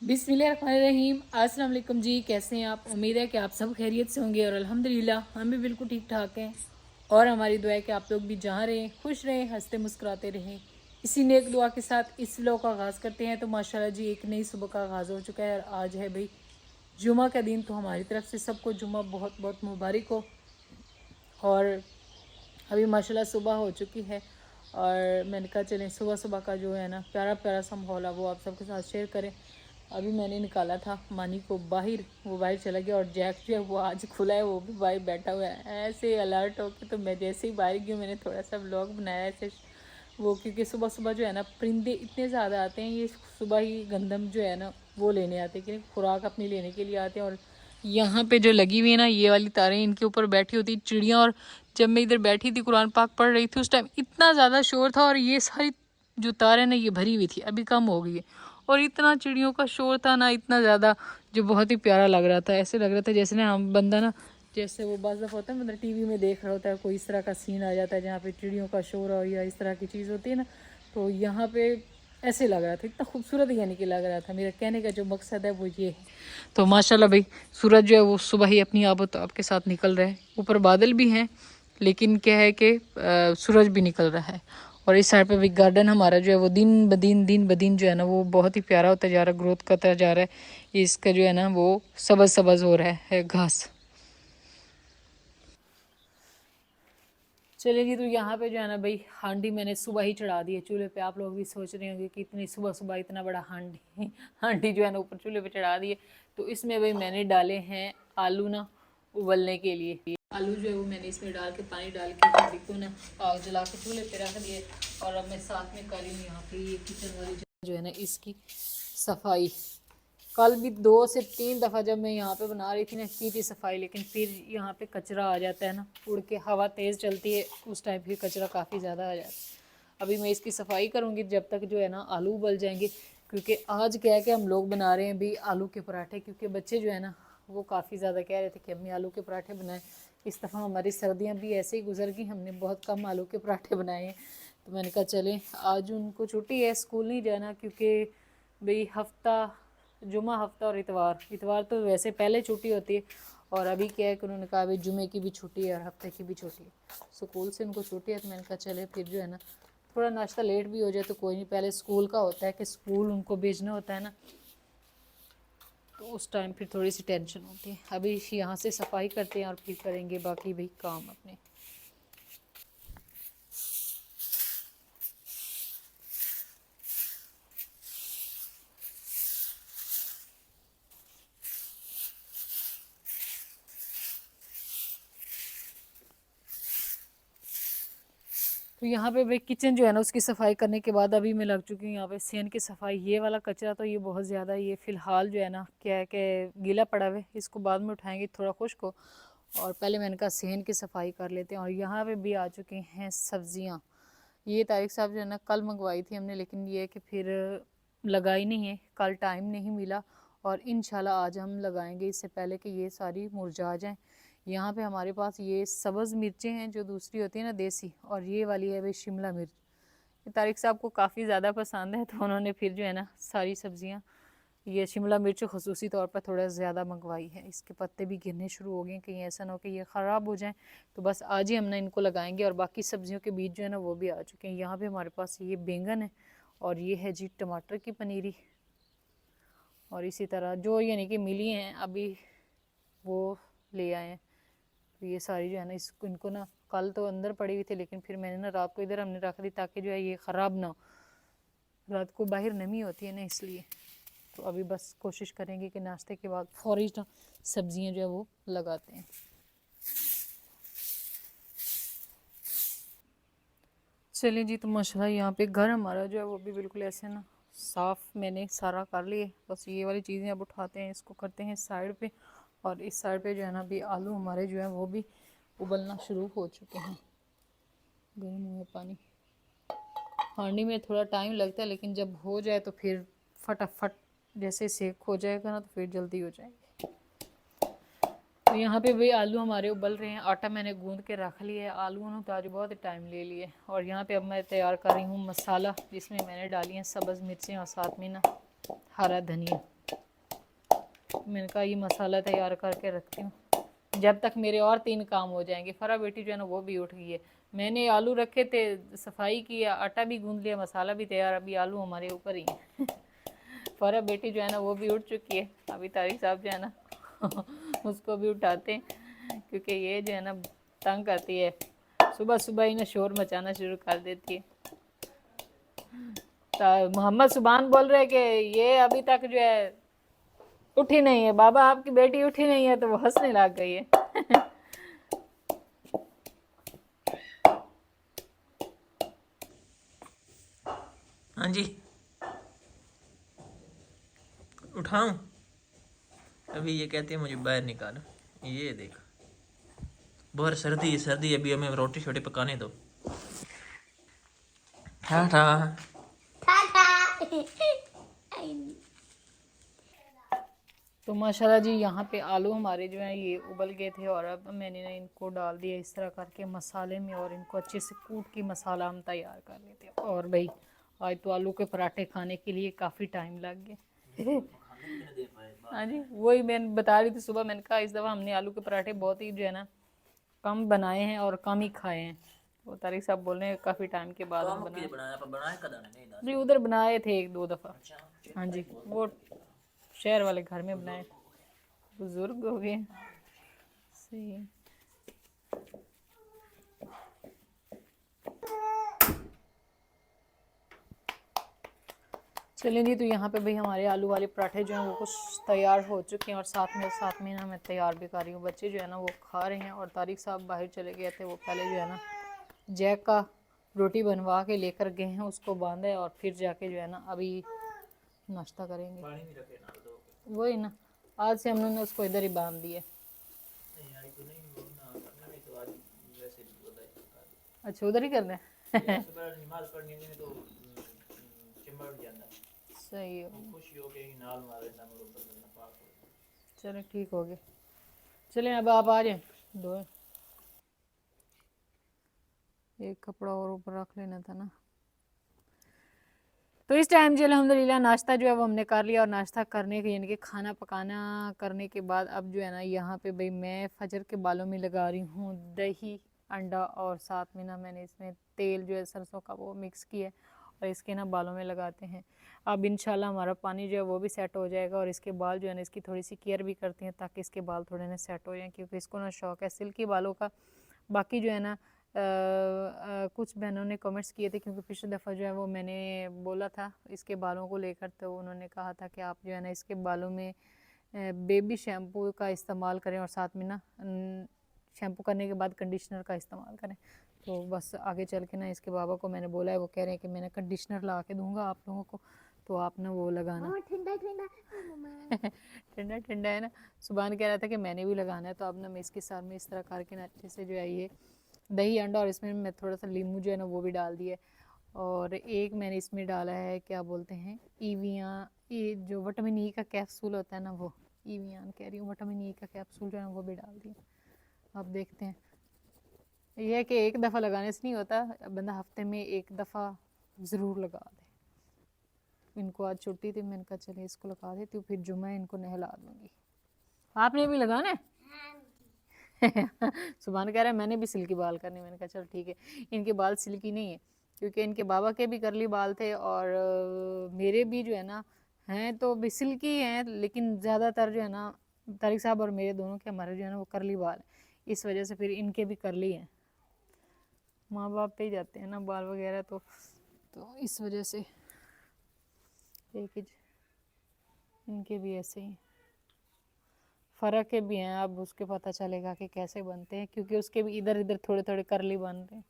बिस्मिल्लाहिर्रहमानिर्रहीम। अस्सलाम वालेकुम जी, कैसे हैं आप? उम्मीद है कि आप सब खैरियत से होंगे और अल्हम्दुलिल्लाह हम भी बिल्कुल ठीक ठाक हैं। और हमारी दुआ है कि आप लोग भी जहाँ रहें खुश रहें, हंसते मुस्कुराते रहें। इसी नेक दुआ के साथ इस व्लॉग का आगाज़ करते हैं। तो माशाल्लाह जी एक नई सुबह का आगाज़ हो चुका है और आज है भाई जुमा का दिन। तो हमारी तरफ से सबको जुमा बहुत बहुत मुबारक हो। और अभी माशाल्लाह सुबह हो चुकी है और मैंने कहा चलें सुबह सुबह का जो है ना प्यारा प्यारा सा माहौल है वो आप सबके साथ शेयर करें। अभी मैंने निकाला था मानी को बाहर, वो बाहर चला गया और जैक जो है वो आज खुला है, वो भी बाहर बैठा हुआ है ऐसे अलर्ट होके। तो मैं जैसे ही बाहर गई मैंने थोड़ा सा व्लॉग बनाया ऐसे वो, क्योंकि सुबह सुबह जो है ना परिंदे इतने ज़्यादा आते हैं। ये सुबह ही गंदम जो है ना वो लेने आते हैं कि खुराक अपनी लेने के लिए आते हैं। और यहाँ पे जो लगी हुई है ना ये वाली तारें, इनके ऊपर बैठी होती चिड़ियाँ। और जब मैं इधर बैठी थी कुरान पाक पढ़ रही थी उस टाइम इतना ज़्यादा शोर था और ये सारी जो तारें ना ये भरी हुई थी, अभी कम हो गई है। और इतना चिड़ियों का शोर था ना इतना ज़्यादा, जो बहुत ही प्यारा लग रहा था। ऐसे लग रहा था जैसे ना हम बंदा ना जैसे वो बाज़ दफ़ा होता है मतलब टीवी में देख रहा होता है, कोई इस तरह का सीन आ जाता है जहाँ पे चिड़ियों का शोर और या इस तरह की चीज़ होती है ना, तो यहाँ पे ऐसे लग रहा था, इतना खूबसूरत यानी कि लग रहा था। मेरा कहने का जो मकसद है वो ये है। तो माशाल्लाह भाई सूरज जो है वो सुबह ही अपनी आबोताब के साथ निकल रहा है। ऊपर बादल भी हैं लेकिन क्या है कि सूरज भी निकल रहा है। और इस साइड पे भी गार्डन हमारा जो है वो दिन ब दिन जो है ना वो बहुत ही प्यारा होता जा रहा है, ग्रोथ करता जा रहा है। इसका जो है ना वो सब्ज सब्ज हो रहा है घास। चलिए जी, तो यहाँ पे जो है ना भाई हांडी मैंने सुबह ही चढ़ा दी है चूल्हे पे। आप लोग भी सोच रहे होंगे कि इतनी सुबह सुबह इतना बड़ा हांडी हांडी जो है ना ऊपर चूल्हे पे चढ़ा दी है। तो इसमें भाई मैंने डाले हैं आलू ना उबलने के लिए। आलू जो है वो मैंने इसमें डाल के पानी डाल के हांडी को ना आग जला के चूल्हे पे रख दिए। और अब मैं साथ में कर रही हूँ यहाँ पे ये किचन वाली जो है ना इसकी सफाई। कल भी 2 से 3 दफ़ा जब मैं यहाँ पे बना रही थी ना की थी सफाई, लेकिन फिर यहाँ पे कचरा आ जाता है ना उड़ के, हवा तेज़ चलती है उस टाइम फिर कचरा काफ़ी ज़्यादा आ जाता है। अभी मैं इसकी सफाई करूँगी जब तक जो है ना आलू उबल जाएंगे। क्योंकि आज क्या है कि हम लोग बना रहे हैं भी आलू के पराठे, क्योंकि बच्चे जो है ना वो काफ़ी ज़्यादा कह रहे थे कि अम्मी आलू के पराठे बनाएं। इस दफ़ा हमारी सर्दियाँ भी ऐसे ही गुजर गई, हमने बहुत कम आलू के पराठे बनाए हैं। तो मैंने कहा चलें आज उनको छुट्टी है, स्कूल नहीं जाना, क्योंकि भाई हफ्ता जुमा हफ्ता और इतवार, इतवार तो वैसे पहले छुट्टी होती है। और अभी क्या है कि उन्होंने कहा भाई जुमे की भी छुट्टी है और हफ्ते की भी छुट्टी है, स्कूल से उनको छुट्टी है। तो मैंने कहा चले फिर जो है ना थोड़ा नाश्ता लेट भी हो जाए तो कोई नहीं, पहले स्कूल का होता है कि स्कूल उनको भेजना होता है ना, तो उस टाइम फिर थोड़ी सी टेंशन होती है। अभी यहाँ से सफाई करते हैं और फिर करेंगे बाकी भाई काम अपने। तो यहाँ पे भाई किचन जो है ना उसकी सफाई करने के बाद अभी मैं लग चुकी हूँ यहाँ पे सेन की सफाई। ये वाला कचरा तो ये बहुत ज़्यादा, ये फ़िलहाल जो है ना क्या है कि गीला पड़ा हुआ है, इसको बाद में उठाएंगे थोड़ा खुश्क हो। और पहले मैंने कहा सेन की सफाई कर लेते हैं। और यहाँ पे भी आ चुकी हैं सब्ज़ियाँ। ये तारिक साहब जो है ना कल मंगवाई थी हमने, लेकिन ये कि फिर लगाई नहीं है, कल टाइम नहीं मिला। और इंशाल्लाह आज हम लगाएंगे इससे पहले कि ये सारी मुरझा जाएँ। यहाँ पे हमारे पास ये सब्ज़ मिर्चें हैं जो दूसरी होती है ना देसी, और ये वाली है भाई शिमला मिर्च। ये तारिक साहब को काफ़ी ज़्यादा पसंद है तो उन्होंने फिर जो है ना सारी सब्ज़ियाँ, ये शिमला मिर्च खसूसी तौर पर थोड़ा ज़्यादा मंगवाई है। इसके पत्ते भी गिरने शुरू हो गए, कहीं ऐसा ना हो कि ये ख़राब हो जाएं। तो बस आज ही हमने इनको लगाएंगे। और बाकी सब्जियों के बीज जो है ना वो भी आ चुके हैं। यहाँ पे हमारे पास ये बैंगन है और ये है जी टमाटर की पनीरी। और इसी तरह जो यानी कि मिली हैं अभी वो ले आए हैं। तो ये सारी जो है ना इसको इनको ना कल तो अंदर पड़ी हुई थी, लेकिन फिर मैंने ना रात को इधर हमने रख दी ताकि जो है ये ख़राब ना हो। रात को बाहर नमी होती है ना इसलिए। तो अभी बस कोशिश करेंगे कि नाश्ते के बाद फौरी सब्जियां जो है वो लगाते हैं। चलिए जी, तो माशाल्लाह यहाँ पे घर हमारा जो है वो भी बिल्कुल ऐसे ना साफ़ मैंने सारा कर लिए। बस ये वाली चीज़ें अब उठाते हैं, इसको करते हैं साइड पे। और इस साइड पे जो है ना अभी आलू हमारे जो है वो भी उबलना शुरू हो चुके हैं। गर्म हुआ पानी, हांडी में थोड़ा टाइम लगता है लेकिन जब हो जाए तो फिर फटाफट जैसे सेक हो जाएगा ना तो फिर जल्दी हो जाएगी। तो यहाँ पे भाई आलू हमारे उबल रहे हैं। आटा मैंने गूंद के रख लिया है। आलू ने तो आज बहुत टाइम ले लिए। और यहाँ पे अब मैं तैयार कर रही हूँ मसाला, जिसमें मैंने डाली हैं सब्ज़ मिर्चें और साथ में ना हरा धनिया। मैंने कहा ये मसाला तैयार करके रखती हूँ जब तक मेरे और 3 काम हो जाएंगे। फरा बेटी जो है ना वो भी उठ गई है। मैंने आलू रखे थे, सफाई किया, आटा भी गूंद लिया, मसाला भी तैयार, अभी आलू हमारे ऊपर ही है। फरा बेटी जो है ना वो भी उठ चुकी है। अभी तारिक साहब जो है ना उसको भी उठाते हैं क्योंकि ये जो है ना तंग करती है, सुबह सुबह ही ना शोर मचाना शुरू कर देती है। मोहम्मद सुबान बोल रहे कि ये अभी तक जो है उठी नहीं है, बाबा आपकी बेटी उठी नहीं है, तो वो हंसने लग गई है। हाँ जी, उठाऊं? अभी ये कहते हैं मुझे बाहर निकालो। ये देख, बाहर सर्दी है, सर्दी, अभी हमें रोटी छोटी पकाने दो। टाटा। तो माशाल्लाह जी यहाँ पे आलू हमारे जो हैं ये उबल गए थे और अब मैंने ना इनको डाल दिया इस तरह करके मसाले में और इनको अच्छे से कूट के मसाला हम तैयार कर लेते हैं। और भाई आज तो आलू के पराठे खाने के लिए काफ़ी टाइम लग गया। हाँ जी, वही मैं बता रही थी सुबह, मैंने कहा इस दफ़ा हमने आलू के पराठे बहुत ही जो है ना कम बनाए हैं और कम ही खाए हैं। वो तारिक साहब बोल रहे हैं काफ़ी टाइम के बाद हम बनाए। जी उधर बनाए थे 1-2 दफ़ा। हाँ जी, वो शहर वाले घर में बनाए, बुजुर्ग हो गए। सही है। चलिए जी, तो यहाँ पे भाई हमारे आलू वाले पराठे जो हैं वो कुछ तैयार हो चुके हैं और साथ में ना मैं तैयार भी कर रही हूँ। बच्चे जो है ना वो खा रहे हैं और तारिक साहब बाहर चले गए थे, वो पहले जो है ना जैक का रोटी बनवा के लेकर गए हैं, उसको बांधा है और फिर जाके जो है ना अभी नाश्ता करेंगे। वही ना, आज से हमने उसको इधर ही बांध दिया। अच्छा उधर ही करना है। सही है, चलो ठीक हो गया। चलें अब आप आ जाए, दो एक कपड़ा और ऊपर रख लेना था ना। तो इस टाइम जो अल्हम्दुलिल्लाह नाश्ता जो है वो हमने कर लिया और नाश्ता करने के यानी कि खाना पकाना करने के बाद अब जो है ना यहाँ पे भाई मैं फजर के बालों में लगा रही हूँ दही, अंडा और साथ में ना मैंने इसमें तेल जो है सरसों का वो मिक्स किया है और इसके ना बालों में लगाते हैं। अब इंशाल्लाह हमारा पानी जो है वो भी सेट हो जाएगा और इसके बाल जो है ना इसकी थोड़ी सी केयर भी करते हैं ताकि इसके बाल थोड़े ना सेट हो जाएँ, क्योंकि इसको ना शौक है सिल्की बालों का। बाकी जो है ना कुछ बहनों ने कमेंट्स किए थे क्योंकि पिछली दफ़ा जो है वो मैंने बोला था इसके बालों को लेकर, तो उन्होंने कहा था कि आप जो है ना इसके बालों में बेबी शैम्पू का इस्तेमाल करें और साथ में ना शैम्पू करने के बाद कंडीशनर का इस्तेमाल करें। तो बस आगे चल के ना इसके बाबा को मैंने बोला है, वो कह रहे हैं कि मैंने कंडीशनर ला के दूँगा आप लोगों को, तो आप ना वो लगाना। ठंडा ठंडा ठंडा ठंडा है ना। सुभान कह रहा था कि मैंने भी लगाना है, तो अब ना मैं इसके साथ में इस तरह करके ना अच्छे से जो है ये दही, अंडा और इसमें मैं थोड़ा सा नींबू जो है ना वो भी डाल दिया और एक मैंने इसमें डाला है क्या बोलते हैं ईविया, ये जो विटामिन ई का कैप्सूल होता है ना, वो ईवियान कह रही हूँ, विटामिन ई का कैप्सूल जो है वो भी डाल दिया। अब देखते हैं, यह है कि एक दफ़ा लगाने से नहीं होता, बंदा हफ्ते में एक दफ़ा ज़रूर लगा दे। इनको आज छुट्टी थी, मैंने कहा चलिए इसको लगा देती हूँ, फिर जुम्मा इनको नहला दूँगी। आपने भी लगाना है? सुभान कह रहा है मैंने भी सिल्की बाल करने, मैंने कहा चल ठीक है। इनके बाल सिल्की नहीं है क्योंकि इनके बाबा के भी करली बाल थे और मेरे भी जो है ना हैं तो भी सिल्की हैं, लेकिन ज़्यादातर जो है ना तारिक साहब और मेरे दोनों के हमारे जो है ना वो करली बाल है, इस वजह से फिर इनके भी करली हैं। माँ बाप पे ही जाते हैं ना बाल वगैरह, तो इस वजह से एक ही इनके भी ऐसे ही फ़र्क के भी हैं। अब उसके पता चलेगा कि कैसे बनते हैं, क्योंकि उसके भी इधर इधर थोड़े थोड़े करली बन रहे हैं।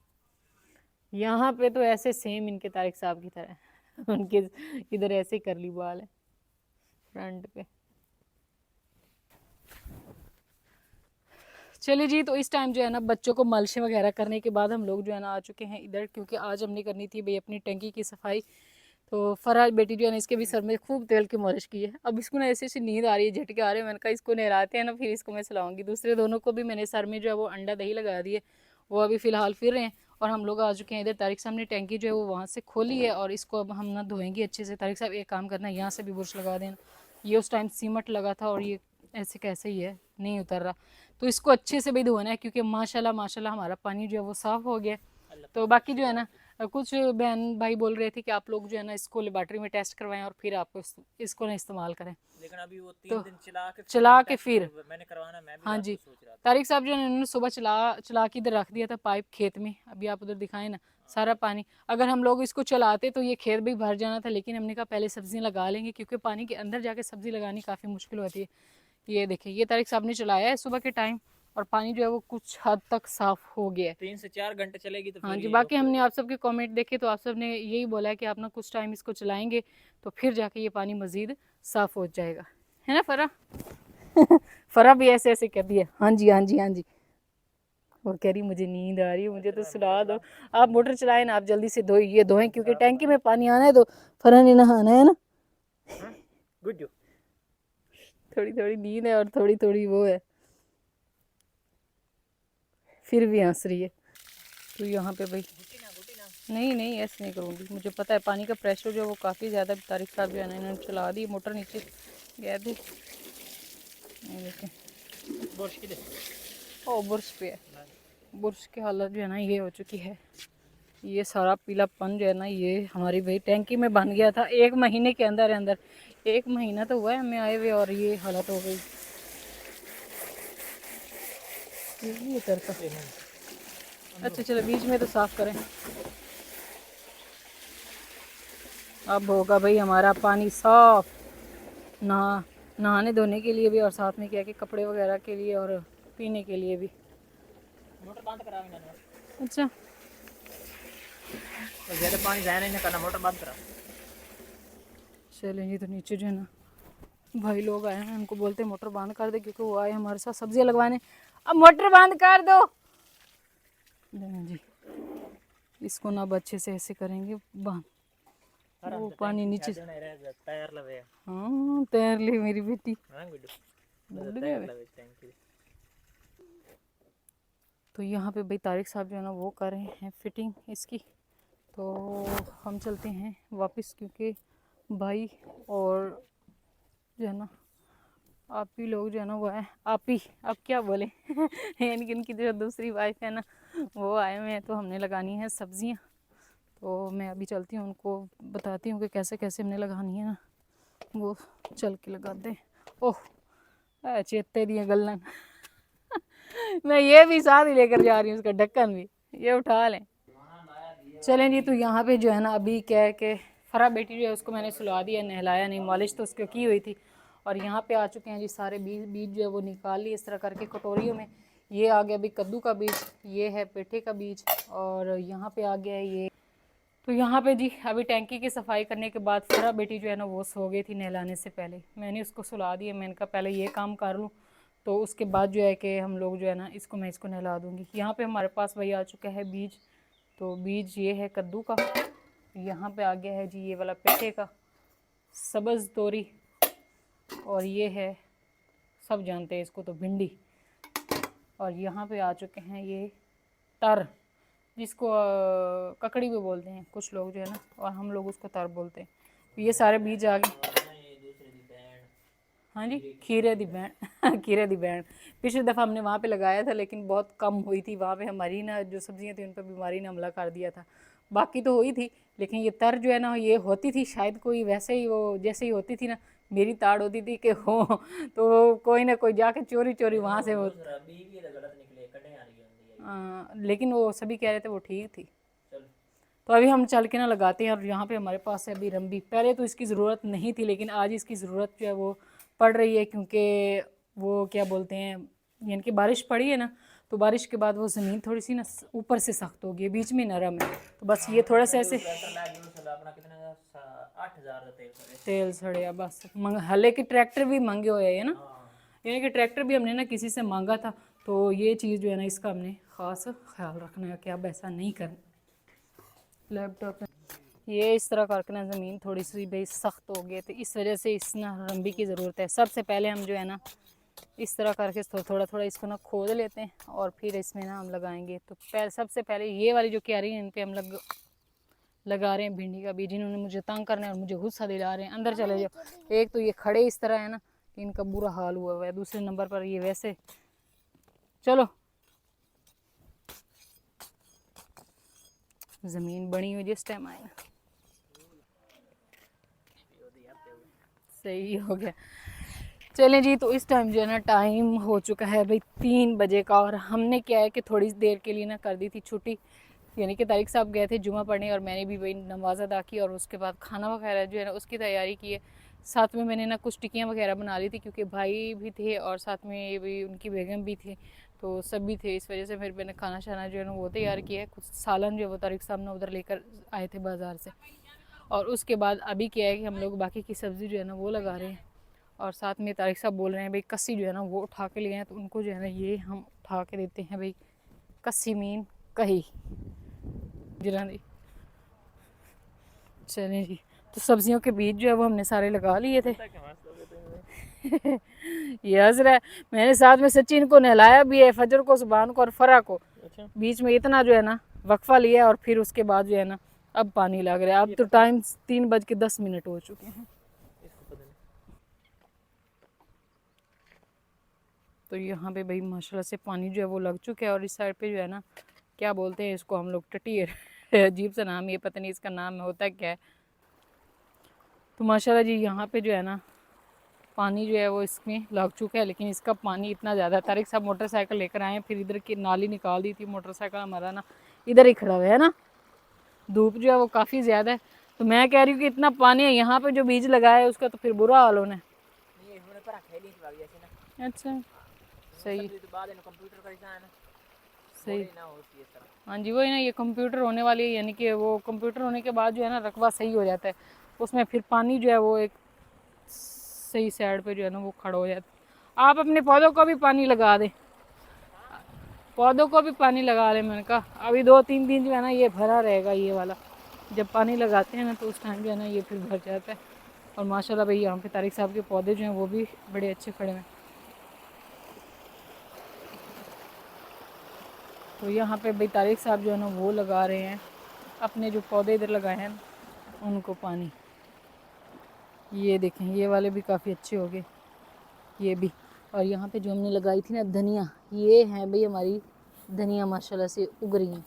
यहाँ पे तो ऐसे सेम इनके तारिक साहब की तरह उनके इधर ऐसे करली बाल है फ्रंट पे। चलिए जी, तो इस टाइम जो है ना बच्चों को मालिश वगैरह करने के बाद हम लोग जो है ना आ चुके हैं इधर, क्योंकि आज हमने करनी थी भाई अपनी टंकी की सफाई। तो फराज बेटी जो है ना इसके भी सर में खूब तेल की मालिश की है। अब इसको ना ऐसी ऐसी नींद आ रही है, झटके आ रहे हैं, मैंने कहा इसको नहलाते हैं ना फिर इसको मैं सुलाऊंगी। दूसरे दोनों को भी मैंने सर में जो है वो अंडा दही लगा दिए, वो अभी फ़िलहाल फिर रहे हैं और हम लोग आ चुके हैं इधर। तारिक साहब ने टैंकी जो है वो वहाँ से खोली है और इसको अब हम ना धोएंगे अच्छे से। तारिक साहब एक काम करना है, यहाँ से भी बुरश लगा देना, ये उस टाइम सीमट लगा था और ये ऐसे कैसे ही है, नहीं उतर रहा। तो इसको अच्छे से भी धोना है क्योंकि माशाल्लाह माशाल्लाह हमारा पानी जो है वो साफ़ हो गया। तो बाकी जो है ना कुछ बहन भाई बोल रहे थे कि आप लोग जो है ना इसको लेबॉर्ट्री में टेस्ट करवाएं और फिर आपको इसको ना इस्तेमाल करें। लेकिन अभी वो 3 तो दिन चला चला के के फिर मैंने करवाना, मैं भी हाँ रात जी, को सोच रहा था। तारिक साहब जो है उन्होंने सुबह चला के इधर रख दिया था पाइप खेत में, अभी आप उधर दिखाएं ना सारा पानी। अगर हम लोग इसको चलाते तो ये खेत भी भर जाना था, लेकिन हमने कहा पहले सब्जियां लगा लेंगे क्योंकि पानी के अंदर जाके सब्जी लगानी काफ़ी मुश्किल होती है। ये देखिए ये तारिक साहब ने चलाया है सुबह के टाइम और पानी जो है वो कुछ हद तक साफ हो गया है। 3 से 4 घंटे चलेगी तो हाँ फिर जी, ये बाकी ओके हो हमने जाएगी। आप सबके कमेंट देखे तो आप सब ने यही बोला है कि आप ना कुछ टाइम इसको चलाएंगे तो फिर जाके ये पानी मज़ीद साफ़ हो जाएगा, है ना फरा? फरा भी ऐसे ऐसे कर दिया, हाँ जी हाँ जी हाँ जी। वो कह रही मुझे नींद आ रही है, मुझे तो सुला दो। आप मोटर चलाएं ना, आप जल्दी से धोए, ये धोएं क्योंकि टैंकी में पानी आना है तो फरा ने नहाना है ना। गुड जो थोड़ी थोड़ी नींद है और थोड़ी थोड़ी वो है, फिर भी हंस रही है। तो यहाँ पे भाई नहीं नहीं ऐसे नहीं करूँगी, मुझे पता है पानी का प्रेशर जो है वो काफ़ी ज़्यादा। तारिक साहब जो है ना इन्होंने चला दी मोटर, नीचे गया थी देखें। बुरश की दे। ओ बुर्श पे है, बुर्श की हालत जो है ना ये हो चुकी है। ये सारा पीलापन जो है ना ये हमारी भाई टैंकी में बन गया था 1 महीने के अंदर अंदर। 1 महीना तो हुआ है हमें आए हुए और ये हालत हो गई। ये नहीं उतरता। अच्छा चलो बीच में तो साफ करें। अब होगा भाई हमारा पानी साफ, नहाने धोने के लिए भी और साथ में क्या कि कपड़े वगैरह के लिए और पीने के लिए भी। मोटर बंद करा मैंने। अच्छा तो ज़्यादा पानी जाया नहीं करना, मोटर बंद करा। चलें जी, तो नीचे जो है ना भाई लोग आए हैं, उनको बोलते हैं मोटर बंद कर दे क्योंकि वो आए हमारे साथ सब्जियां लगवाने। अब मोटर बंद कर दो। लें जी, इसको ना अब अच्छे से ऐसे करेंगे बंद, वो पानी नीचे। तैयार लवे। हाँ तैर ली मेरी बेटी, हां गुड। बुढ़ तैयार गए। लवे टैंकी। तो यहाँ पे भाई तारिक साहब जो है ना वो कर रहे हैं फिटिंग इसकी। तो हम चलते हैं वापस क्योंकि भाई और जो है ना आप ही लोग जो है ना वो है आप ही, आप क्या बोले यानी कि इनकी जो दूसरी वाइफ है ना वो आए हुए हैं, तो हमने लगानी है सब्जियां। तो मैं अभी चलती हूँ, उनको बताती हूँ कि कैसे कैसे हमने लगानी है ना, वो चल के लगा दे। ओह चेते दिए गलन मैं ये भी साथ ही लेकर जा रही हूँ, उसका ढक्कन भी ये उठा लें। चलें जी, तो यहाँ पे जो है ना अभी क्या है कि फरा बेटी जो है उसको मैंने सुला दिया, नहलाया नहीं, मालिश तो उसको की हुई थी। और यहाँ पे आ चुके हैं जी सारे बीज जो है वो निकाल लिए इस तरह करके कटोरियों में। ये आ गया अभी कद्दू का बीज, ये है पेठे का बीज और यहाँ पे आ गया है ये। तो यहाँ पे जी अभी टैंकी की सफाई करने के बाद फरा बेटी जो है ना वो सो गई थी नहलाने से पहले, मैंने उसको सुला दिया। मैंने कहा पहले ये काम कर लूँ तो उसके बाद जो है कि हम लोग जो है ना मैं इसको नहला दूँगी। यहाँ पे हमारे पास वही आ चुका है बीज। तो बीज ये है कद्दू का, यहाँ पे आ गया है जी ये वाला पेठे का, सब्ज़ तोरी, और ये है सब जानते हैं इसको तो भिंडी। और यहाँ पे आ चुके हैं ये तर, जिसको ककड़ी भी बोलते हैं कुछ लोग जो है ना, और हम लोग उसको तर बोलते हैं। तो ये सारे बीज आ गए। हाँ जी खीरे दी बैंड खीरे दी बैंड पिछली दफ़ा हमने वहाँ पे लगाया था लेकिन बहुत कम हुई थी वहाँ पे, हमारी ना जो सब्जियाँ थी उन पर बीमारी ने हमला कर दिया था। बाकी तो हुई थी लेकिन ये तर जो है ना ये होती थी शायद कोई वैसे ही, वो जैसे ही होती थी ना मेरी ताड़ होती थी कि हो तो कोई ना कोई जाके चोरी चोरी वहाँ से वो लेकिन वो सभी कह रहे थे वो ठीक थी। तो अभी हम चल के ना लगाते हैं। और यहाँ पे हमारे पास है अभी रंबी, पहले तो इसकी ज़रूरत नहीं थी लेकिन आज इसकी ज़रूरत जो है वो पड़ रही है क्योंकि वो क्या बोलते हैं यानी कि बारिश पड़ी है ना, तो बारिश के बाद वो ज़मीन थोड़ी सी ना ऊपर से सख्त हो गई, बीच में नरम है। तो बस ये थोड़ा सा ऐसे तेल सड़िया बस हले के ट्रैक्टर भी महंगे हुए हैं ना, यानी कि ट्रैक्टर भी हमने ना किसी से मांगा था। तो ये चीज़ जो है ना इसका हमने ख़ास ख्याल रखना है कि अब ऐसा नहीं करना। लैपटॉप ये इस तरह करके ना ज़मीन थोड़ी सी भाई सख्त हो गई, तो इस वजह से इस ना रंबी की ज़रूरत है। सबसे पहले हम जो है ना इस तरह करके थोड़ा थोड़ा इसको ना खोद लेते हैं और फिर इसमें ना हम लगाएंगे। तो सबसे पहले ये वाली जो क्यारी है इन पर हम लगा रहे हैं भिंडी का बीज। इन्होंने मुझे तंग करना है और मुझे गुस्सा दिला रहे हैं, अंदर चले जाओ। एक तो ये खड़े इस तरह है ना कि इनका बुरा हाल हुआ हुआ है, दूसरे नंबर पर ये वैसे। चलो ज़मीन बनी हुई जिस टाइम आए ना, सही हो गया। चलें जी, तो इस टाइम जो है ना टाइम हो चुका है भाई 3 बजे का, और हमने क्या है कि थोड़ी देर के लिए ना कर दी थी छुट्टी, यानी कि तारिक साहब गए थे जुमा पढ़ने और मैंने भी भाई नमाज अदा की और उसके बाद खाना वगैरह जो है ना उसकी तैयारी की है। साथ में मैंने ना कुछ टिक्कियाँ वगैरह बना ली थी क्योंकि भाई भी थे और साथ में भी उनकी बेगम भी थी, तो सब भी थे। इस वजह से फिर मैंने खाना शाना जो है ना वो तैयार किया है। कुछ सालन जो है वो तारिक साहब ने उधर लेकर आए थे बाज़ार से, और उसके बाद अभी क्या है कि हम लोग बाकी की सब्ज़ी जो है ना वो लगा रहे हैं। और साथ में तारिक साहब बोल रहे हैं भाई कस्सी जो है ना वो उठा के लिए हैं, तो उनको जो है ना ये हम उठा के देते हैं भाई। कस्सी मीन कही जिला दी। चलें जी, तो सब्जियों के बीज जो है वो हमने सारे लगा लिए थे। ये हंस रहा है। मैंने साथ में सचिन को नहलाया भी है, फजर को, सुबहान को और फरा को। अच्छा। बीच में इतना जो है ना वक्फा लिया और फिर उसके बाद जो है ना अब पानी लग रहा है। अब तो टाइम 3:10 हो चुके हैं। तो यहाँ पे भाई माशाल्लाह से पानी जो है वो लग चुका है, और इस साइड पे जो है ना क्या बोलते हैं इसको हम लोग, टटियर अजीब सा नाम, ये पता नहीं इसका नाम होता क्या है। तो माशाल्लाह जी यहाँ पे जो है ना पानी जो है वो इसमें लग चुका है, लेकिन इसका पानी इतना ज़्यादा। तारिक साहब मोटरसाइकिल लेकर आए हैं, फिर इधर की नाली निकाल दी थी, मोटरसाइकिल हमारा ना इधर ही खड़ा हुआ है ना, धूप जो है वो काफ़ी ज़्यादा है। तो मैं कह रही हूँ कि इतना पानी है यहाँ पे, जो बीज लगाया है उसका तो फिर बुरा हाल होना है। अच्छा सही सही। हाँ जी वही ना, ये कंप्यूटर होने वाली है, यानी कि वो कंप्यूटर होने के बाद जो है ना रकबा सही हो जाता है, उसमें फिर पानी जो है वो एक सही साइड पे जो है ना वो खड़ा हो जाता है। आप अपने पौधों को भी पानी लगा दें, पौधों को भी पानी लगा लें। मैंने कहा अभी 2-3 दिन जो है ना ये भरा रहेगा ये वाला, जब पानी लगाते हैं ना तो उस टाइम जो है ना ये फिर भर जाता है। और माशाल्लाह भाई यहाँ पे तारिक साहब के पौधे जो हैं वो भी बड़े अच्छे खड़े हैं। तो यहाँ पे भाई तारिक साहब जो है ना वो लगा रहे हैं अपने जो पौधे इधर लगाए हैं उनको पानी। ये देखें ये वाले भी काफ़ी अच्छे हो गए, ये भी। और यहाँ पे जो हमने लगाई थी ना धनिया, ये है भाई हमारी धनिया माशाल्लाह से उग रही हैं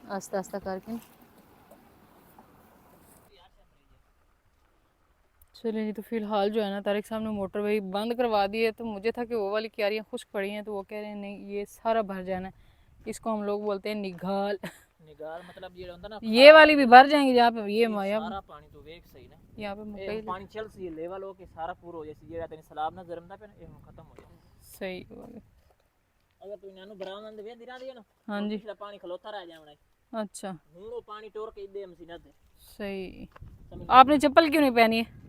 आस्ता आस्ता करके। चलिए जी, तो फिलहाल जो है ना तारिक साहब ने मोटर भाई बंद करवा दी है। तो मुझे था कि वो वाली क्यारियाँ खुश्क पड़ी हैं, तो वो कह रहे हैं नहीं ये सारा भर जाना है। इसको हम लोग बोलते हैं निगाल। निगाल मतलब ये होता ना, ये वाली भी भर जाएंगी जहाँ पे ये माया सारा पानी तो वेग सही ना, यहाँ पे मकई पानी चल सी लेवल हो के सारा पूरा हो जैसे ये रहता है सलाब ना जरमदा पे ये खत्म हो जाए सही हो गया। अगर तू नानू बरामद वे दिरा दिया ना, हाँ जी पिछला पानी खलोता रह जावना, अच्छा हूं वो पानी टोर के दे मसीना दे। सही। आपने चप्पल क्यों नहीं पहनी है?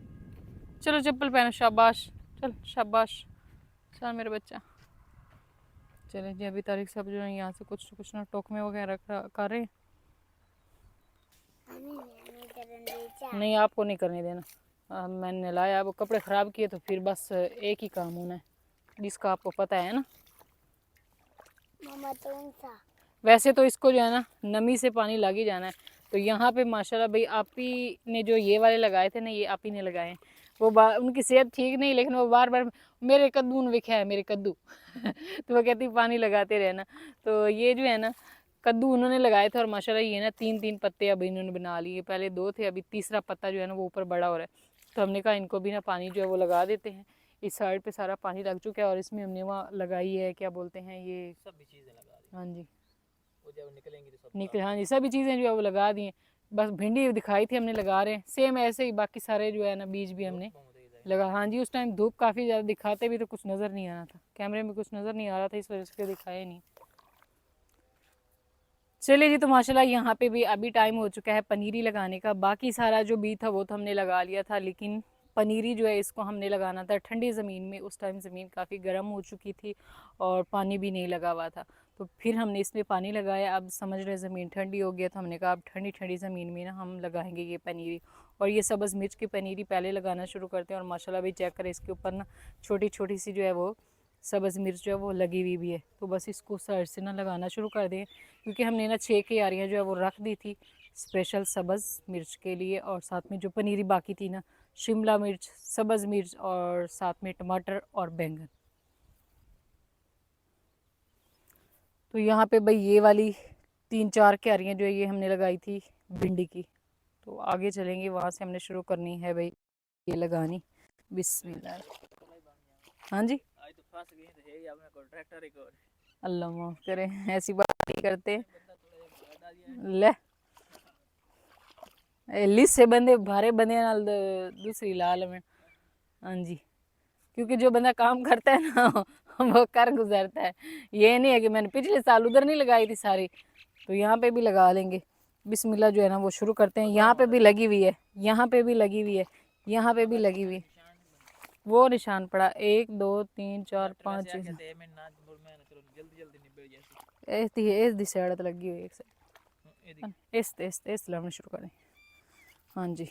चलो चप्पल पहनो, शाबाश, चल शाबाश, चल मेरा बच्चा। चले जी, अभी तारिक साहब जो है यहाँ से कुछ ना टोकमे वगैरह कर रहे हैं। नहीं आपको नहीं करने देना, मैंने लाया, अब कपड़े ख़राब किए तो फिर बस एक ही काम होना है जिसका आपको पता है ना। वैसे तो इसको जो है ना नमी से पानी लग ही जाना है। तो यहाँ पे माशाल्लाह भाई आप ही ने जो ये वाले लगाए थे ना, ये आप ही ने लगाए हैं। वो उनकी सेहत ठीक नहीं, लेकिन वो बार बार मेरे कद्दू ने लिखा है, मेरे कद्दू तो वो कहती पानी लगाते रहना। तो ये जो है ना कद्दू उन्होंने लगाए थे, और माशाल्लाह ये ना 3-3 पत्ते अब इन्होंने बना लिए। पहले 2 थे, अभी तीसरा पत्ता जो है ना वो ऊपर बड़ा हो रहा है। तो हमने कहा इनको भी ना पानी जो है वो लगा देते हैं। इस साइड पे सारा पानी लग चुका है, और इसमें हमने वहाँ लगाई है क्या बोलते हैं ये सभी चीजें लगा दी। हाँ जी वो जब निकलेंगी तो सब निकले, हाँ जी सभी चीज़ें जो है वो लगा दी हैं। बस भिंडी दिखाई थी हमने लगा रहे हैं, सेम ऐसे ही बाकी सारे जो है ना बीज भी हमने लगा। हाँ जी उस टाइम धूप काफ़ी ज़्यादा, दिखाते भी तो कुछ नज़र नहीं आ रहा था, कैमरे में कुछ नज़र नहीं आ रहा था, इस वजह से दिखाया नहीं। चलिए जी, तो माशाल्लाह यहाँ पे भी अभी टाइम हो चुका है पनीरी लगाने का। बाकी सारा जो बीज था वो तो हमने लगा लिया था, लेकिन पनीरी जो है इसको हमने लगाना था ठंडी ज़मीन में। उस टाइम ज़मीन काफ़ी गर्म हो चुकी थी और पानी भी नहीं लगा हुआ था, तो फिर हमने इसमें पानी लगाया। अब समझ रहे ज़मीन ठंडी हो गया, तो हमने कहा अब ठंडी ठंडी ज़मीन में ना हम लगाएंगे ये पनीरी। और ये सब्ज़ मिर्च की पनीरी पहले लगाना शुरू करते हैं, और माशाल्लाह भी चेक करें इसके ऊपर ना छोटी छोटी सी जो है वो सब्ज़ मिर्च जो है वो लगी हुई भी है। तो बस इसको साइड से ना लगाना शुरू कर दें, क्योंकि हमने ना 6 क्यारियाँ जो है वो रख दी थी, स्पेशल सब्ज़ मिर्च के लिए, और साथ में जो पनीरी बाकी थी ना, शिमला मिर्च, सब्ज़ मिर्च और साथ में टमाटर और बैंगन। तो यहाँ पे भाई ये वाली 3-4 क्यारियाँ जो है ये हमने लगाई थी भिंडी की। तो आगे चलेंगे, वहाँ से हमने शुरू करनी है भाई ये लगानी। बिस्मिल्लाह। हाँ जी, आज तो फंस गए थे ये अपने कॉन्ट्रैक्टर एक और अल्लाह माफ़ करे, ऐसी बात नहीं करते। बंदा थोड़ा जिहा भगा डालिया ले लिस्ट से बंदे भारे बंदे नाल दूसरी लाल में। हाँ जी, क्योंकि जो बंदा काम करता है ना वो कर गुजरता है। ये नहीं है कि मैंने पिछले साल उधर नहीं लगाई थी सारी, तो यहाँ पे भी लगा लेंगे। बिस्मिल्लाह जो है ना वो शुरू करते हैं। यहाँ पे भी लगी हुई है, यहाँ पे भी लगी हुई है, यहाँ पे भी लगी हुई है। वो निशान पड़ा 1 2 3 4 5 6 कहते हैं मैं ना बोल मैं चलो जल्दी जल्दी निबड़ जैसे इस दी साइड तो लगी हुई है एक साइड। इस लाने शुरू करें। हाँ जी,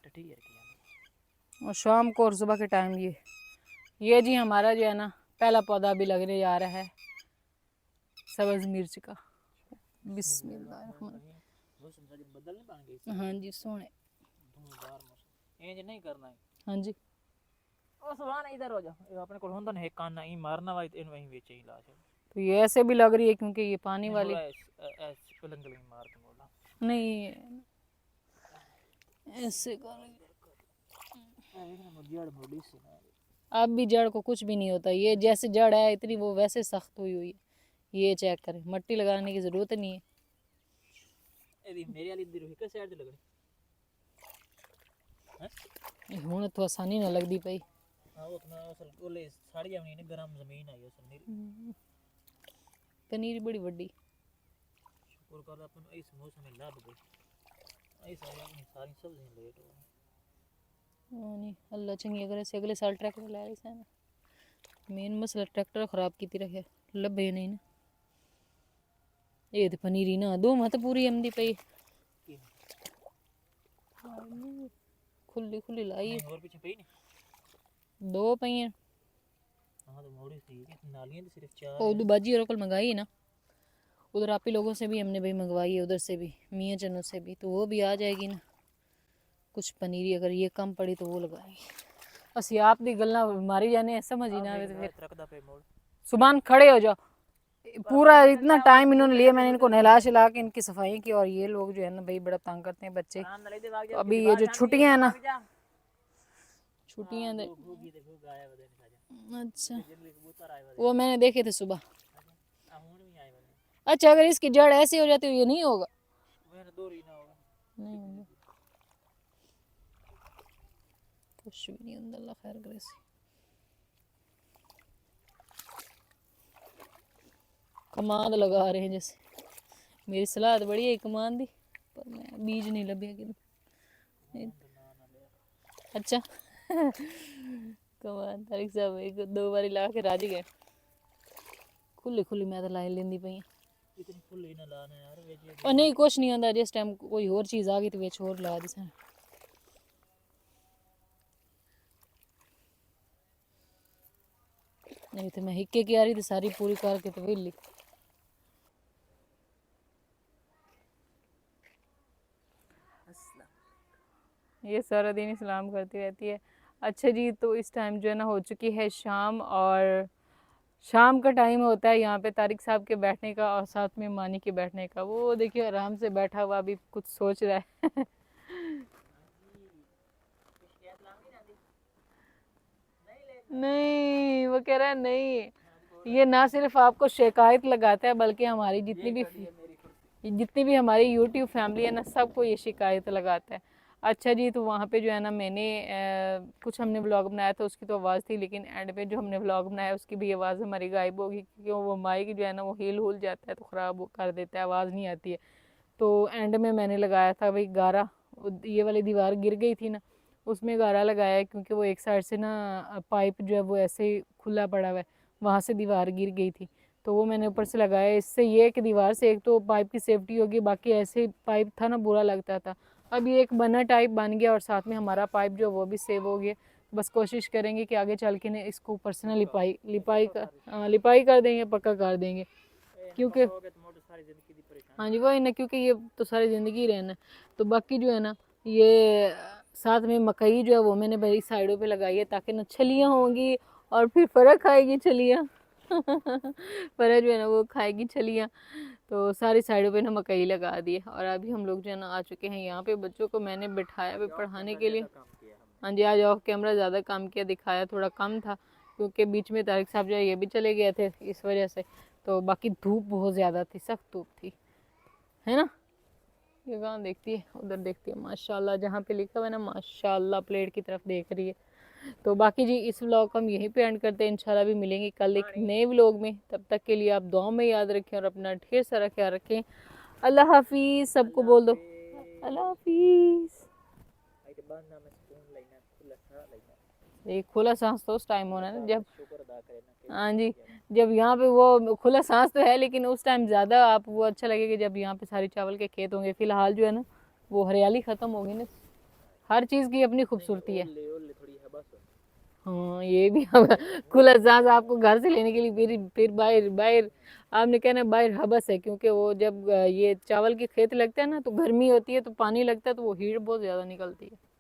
टटी है और शाम को और सुबह के टाइम ये जी हमारा जो है ना पहला पौधा भी लगने जा रहा है सब्ज़ मिर्च का। बिस्मिल्लाह। मौसम सारी बदल नहीं बन गई। हाँ जी सोने। धुआंधार मौसम इंज नहीं करना है। हाँ जी, ओ सुभान इधर हो जा ये अपने को होंदा ने काना ई मारना वाई इन वहीं बेचे ही लाश तो ये ऐसे भी लग रही है क्योंकि ये पानी वाली ऐस पलंग लगी मार के बोला नहीं, ऐसे कर जड़ बड़ी से ना अब भी जड़ को कुछ भी नहीं होता। ये जैसे जड़ है इतनी वो वैसे सख्त हुई हुई है। ये चेक करें, मट्टी लगाने की ज़रूरत नहीं है। एदी मेरे वाली इधर एक साइड ते लगनी हूँ तो आसानी ना लगती पई। हां वो तो असल ओले साड़ी आवनी ने गरम जमीन आई असल मेरी पनीर बड़ी बड़ी। शुक्र कर अपन इस मौसम में लाभ गई ऐसा अपनी सारी सब्जियां लेट हो नहीं अल्लाह चंगी करे से अगले साल ट्रैक्टर ले रही है। मेन मसला ट्रैक्टर खराब की रखे लभे नहीं ना। ये तो पनीरी ना दो मत पूरी आमदी पई खुली खुली लाई और पीछे पई नहीं 2 पई हैं। हां तो मोड़ी थी नालियां तो सिर्फ 4 और उधर बाजी और कल मंगाई है ना, उधर आप ही लोगों से भी हमने भाई मंगवाई है, उधर से भी मियाँ चनों से भी, तो वो भी आ जाएगी ना। कुछ पनीरी अगर ये कम पड़ी तो वो लगाएंगे। असि आप दी गल्ला मारी जाने समझ ही ना आवे तो फिर रखदा पे मोड़ सुबह खड़े हो जाओ। पूरा इतना टाइम इन्होंने लिया, मैंने इनको नहला शिला के इनकी सफाई की, और ये लोग जो है ना भाई बड़ा तंग करते हैं बच्चे। तो अभी ये जो छुट्टियां हैं ना, छुट्टियां अच्छा वो मैंने देखे थे सुबह। अच्छा अगर इसकी जड़ ऐसी हो जाती तो ये नहीं होगा, नहीं होगा कुछ भी नहीं होता। अल्लाह खैर करे। कमांद लगा रहे हैं जैसे, मेरी सलाह तो बड़ी है कमांद दी, पर मैं बीज नहीं लभे कि अच्छा कमांद तारिक साहब 1-2 बारी ला के राज गए। खुली खुली मैं तो लाई लेंदी पई इतनी खुली ना लाना यार वेचे और नहीं कुछ नहीं होता। जिस टाइम कोई और चीज़ आ गई तो बेच और ला दी। नहीं तो मैं हिक्के की आ रही थी सारी पूरी करके तो वेली। ये सारा दिन ही सलाम करती रहती है। अच्छा जी, तो इस टाइम जो है ना हो चुकी है शाम, और शाम का टाइम होता है यहाँ पे तारिक साहब के बैठने का और साथ में मानी के बैठने का। वो देखिए आराम से बैठा हुआ अभी कुछ सोच रहा है नहीं वो कह रहा है नहीं, ये ना सिर्फ आपको शिकायत लगाता है बल्कि हमारी जितनी भी हमारी यूट्यूब फैमिली है ना सबको ये शिकायत लगाता है। अच्छा जी, तो वहाँ पे जो है ना मैंने कुछ हमने व्लॉग बनाया था उसकी तो आवाज़ थी, लेकिन एंड पे जो हमने व्लॉग बनाया उसकी भी आवाज़ हमारी गायब होगी, क्योंकि वो माइक जो है ना वो हिल हुल जाता है तो ख़राब कर देता है, आवाज़ नहीं आती है। तो एंड में मैंने लगाया था भाई गारा, ये वाली दीवार गिर गई थी ना उसमें गारा लगाया है, क्योंकि वो एक साइड से ना पाइप जो है वो ऐसे ही खुला पड़ा हुआ है, वहाँ से दीवार गिर गई थी तो वो मैंने ऊपर से लगाया। इससे ये है कि दीवार से एक तो पाइप की सेफ्टी होगी, बाकी ऐसे पाइप था ना बुरा लगता था। अब ये एक बना टाइप बन गया और साथ में हमारा पाइप जो वो भी सेव हो गया। बस कोशिश करेंगे कि आगे चल के ना इसको ऊपर से ना लिपाई कर देंगे, पक्का कर देंगे, क्योंकि सारी जिंदगी दी परेशान। हाँ जी वही ना, क्योंकि ये तो सारी ज़िंदगी रहना। तो बाकी जो है ना ये साथ में मकई जो है वो मैंने बड़ी साइडों पे लगाई है ताकि ना छलियाँ होंगी और फिर फ़र्क खाएगी छलियाँ फ़र्क जो है ना वो खाएगी छलियाँ। तो सारी साइडों पे ना मकई लगा दी है। और अभी हम लोग जो है ना आ चुके हैं यहाँ पे, बच्चों को मैंने बिठाया भी पढ़ाने के लिए। हाँ जी आज ऑफ कैमरा ज़्यादा काम किया, दिखाया थोड़ा कम था क्योंकि बीच में तारिक साहब जो है ये भी चले गए थे इस वजह से। तो बाकी धूप बहुत ज़्यादा थी, सख्त धूप थी, है ना। ये कहाँ देखती है, उधर देखती है माशाल्लाह, जहाँ पे लिखा हुआ है ना माशाल्लाह प्लेट की तरफ देख रही है। तो बाकी जी इस व्लॉग को हम यहीं पे एंड करते हैं, इंशाल्लाह भी मिलेंगे कल एक नए व्लॉग में। तब तक के लिए आप दुआ में याद रखें और अपना ढेर सारा ख्याल रखें। अल्लाह हाफिज़, सबको बोल दो अल्लाह हाफिज़। ये खुला सांस तो उस टाइम होना है ना जब, हाँ जी जब यहाँ पे वो खुला सांस तो है लेकिन उस टाइम ज़्यादा आप वो अच्छा लगेगा जब यहाँ पे सारे चावल के खेत होंगे। फिलहाल जो है ना वो हरियाली ख़त्म होगी ना, हर चीज़ की अपनी खूबसूरती है। हाँ ये भी खुला सांस आपको घर से लेने के लिए फिर बाहर बाहर आपने कहना बाहर हबस है, क्योंकि वो जब ये चावल के खेत लगते हैं ना तो गर्मी होती है तो पानी लगता है तो वो हीट बहुत ज़्यादा निकलती है।